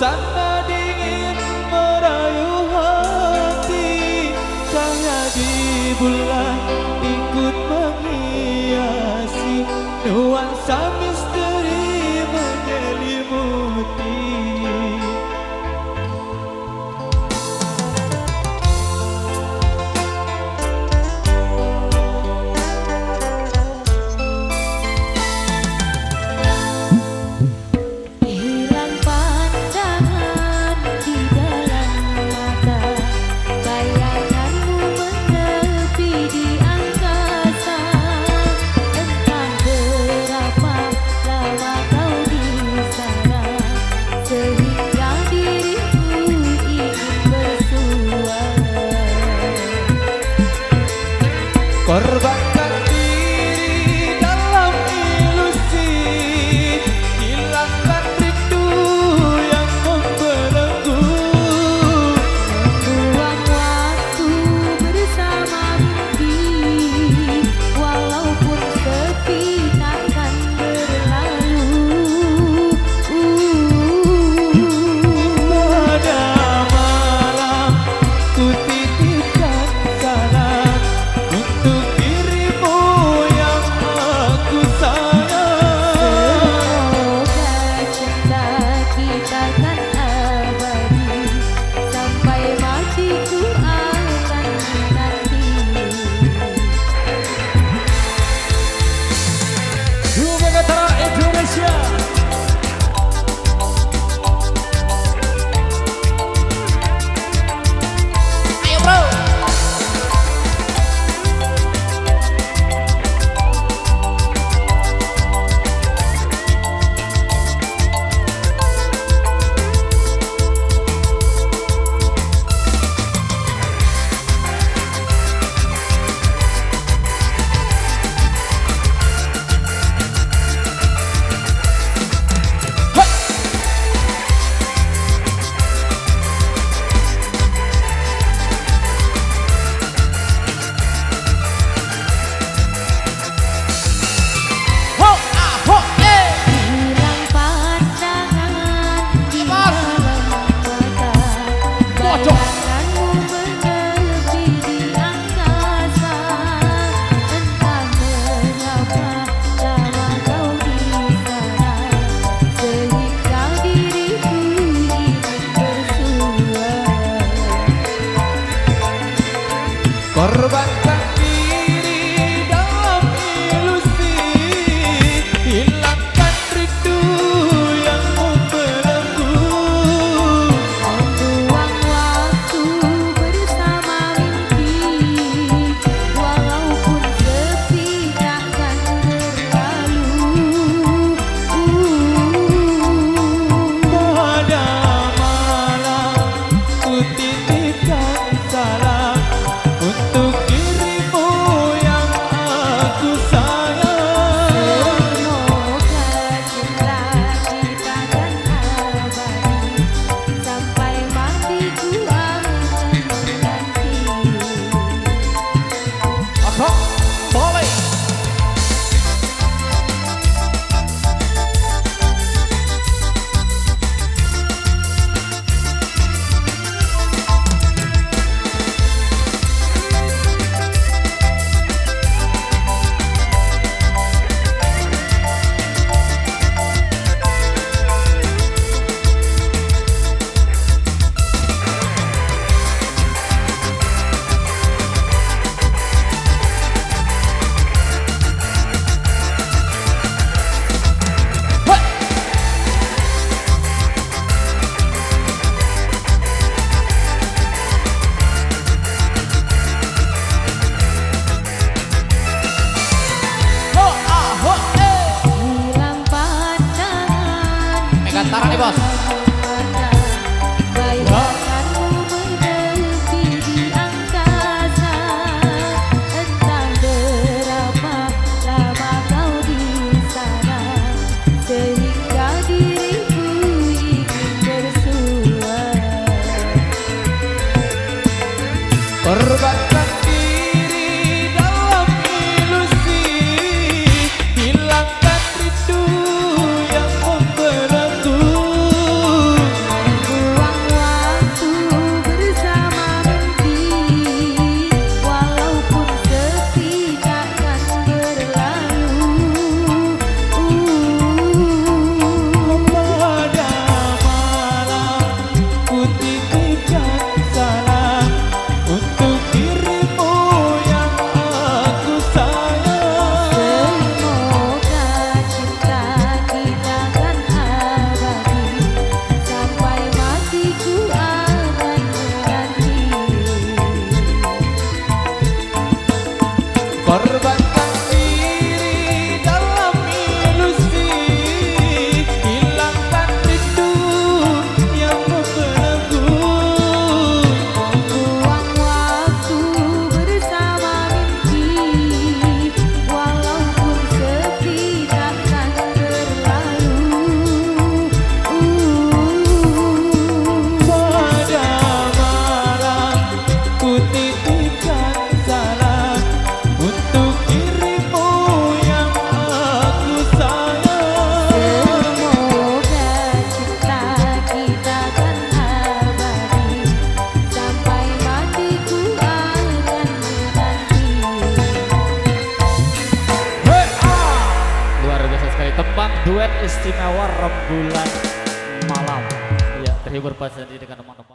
Suasana dingin merayu hati, cahaya di bulan ikut menghiasi, nuansa misteri menyelimuti. Korbankan diri dalam ilusi, hilangkan rindu yang membelenggu. Membuang waktu bersama mimpi, walaupun sepi takkan berlalu. Pada malam ku titipkan salam untuk dirimu yang aku sayang. Semoga cinta kita kan abadi, sampai matiku akan menanti. Duo Megatara Indonesia. Ayo bro. Hilang pandangan di dalam mata, bayanganmu menepi di angkasa. Entah berapa lama kau di sana, sehingga diriku ingin bersuara. Korbankan diri dalam ilusi, hilangkan rindu yang membelenggu. Membuang waktu bersama mimpi, walaupun sepi takkan berlalu. Pada malam ku titipkan salam untuk duet istimewa rembulan malam. Ya, terhibur pas dengan teman-teman.